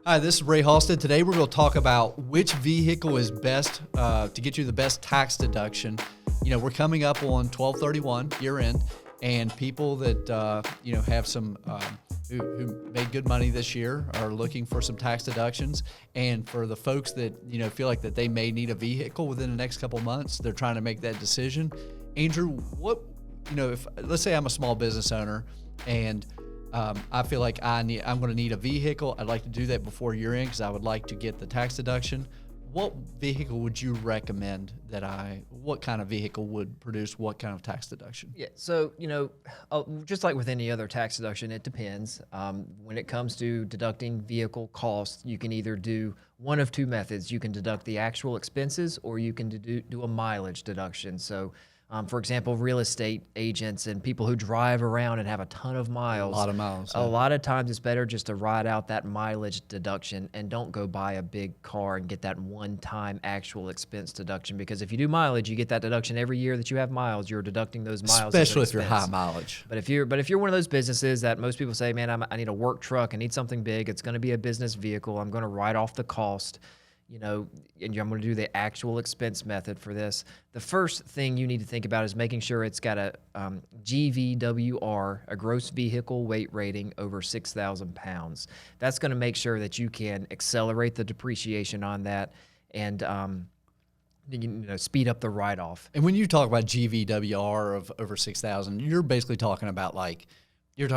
Hi, this is Ray Halstead. Today we're going to talk about which vehicle is best to get you the best tax deduction. You know, we're coming up on 12/31 year end, and people that have some who made good money this year are looking for some tax deductions. And for the folks that feel like that they may need a vehicle within the next couple months, they're trying to make that decision. Andrew, if let's say I'm a small business owner and I feel like I'm going to need a vehicle. I'd like to do that before year end because I would like to get the tax deduction. What vehicle would you recommend what kind of vehicle would produce what kind of tax deduction? Yeah, so, just like with any other tax deduction, it depends. When it comes to deducting vehicle costs, you can either do one of two methods. You can deduct the actual expenses, or you can do a mileage deduction. So, for example, real estate agents and people who drive around and have a ton of miles. A lot of miles. A lot of times it's better just to ride out that mileage deduction and don't go buy a big car and get that one-time actual expense deduction. Because if you do mileage, you get that deduction every year that you have miles. You're deducting those miles. Especially if you're high mileage. But if you're one of those businesses that most people say, man, I need a work truck, I need something big, it's going to be a business vehicle, I'm going to write off the cost. And I'm going to do the actual expense method for this. The first thing you need to think about is making sure it's got a GVWR, a gross vehicle weight rating over 6,000 pounds. That's going to make sure that you can accelerate the depreciation on that and speed up the write-off. And when you talk about GVWR of over 6,000, you're basically talking about your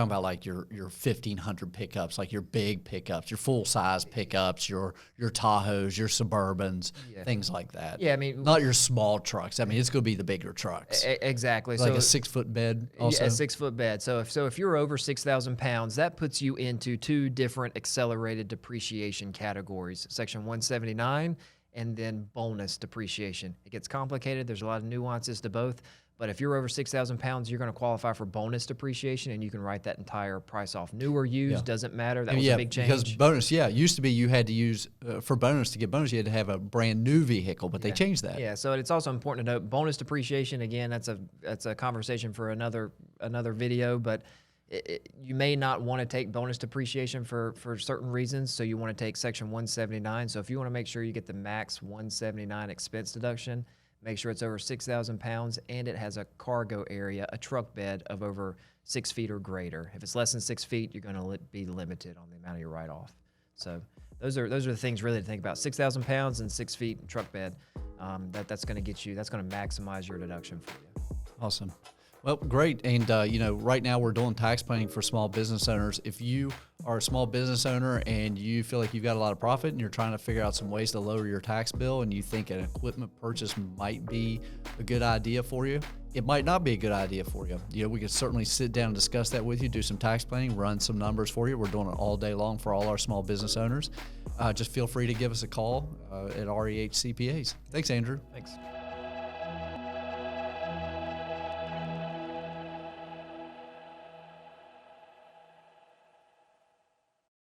1,500 pickups, like your big pickups, your full size pickups, your Tahoes, your Suburbans, things like that. Yeah, I mean, not your small trucks. I mean, it's going to be the bigger trucks. Exactly. Like a 6-foot bed. Also, a 6-foot bed. So if you're over 6,000 pounds, that puts you into two different accelerated depreciation categories: Section 179 and then bonus depreciation. It gets complicated. There's a lot of nuances to both. But if you're over 6,000 pounds, you're going to qualify for bonus depreciation, and you can write that entire price off. New or used, doesn't matter. That was a big change. Because bonus, used to be you had to use, for bonus, to get bonus, you had to have a brand new vehicle, but they changed that. Yeah, so it's also important to note, bonus depreciation, again, that's a conversation for another video, but you may not want to take bonus depreciation for certain reasons, so you want to take Section 179. So if you want to make sure you get the max 179 expense deduction, make sure it's over 6,000 pounds and it has a cargo area, a truck bed of over 6 feet or greater. If it's less than 6 feet, you're going to be limited on the amount of your write-off. So those are the things really to think about. 6,000 pounds and 6 feet truck bed. That's going to maximize your deduction for you. Awesome. Well, great. And, right now we're doing tax planning for small business owners. If you are a small business owner and you feel like you've got a lot of profit and you're trying to figure out some ways to lower your tax bill and you think an equipment purchase might be a good idea for you, it might not be a good idea for you. We could certainly sit down and discuss that with you, do some tax planning, run some numbers for you. We're doing it all day long for all our small business owners. Just feel free to give us a call at REH CPAs. Thanks, Andrew. Thanks.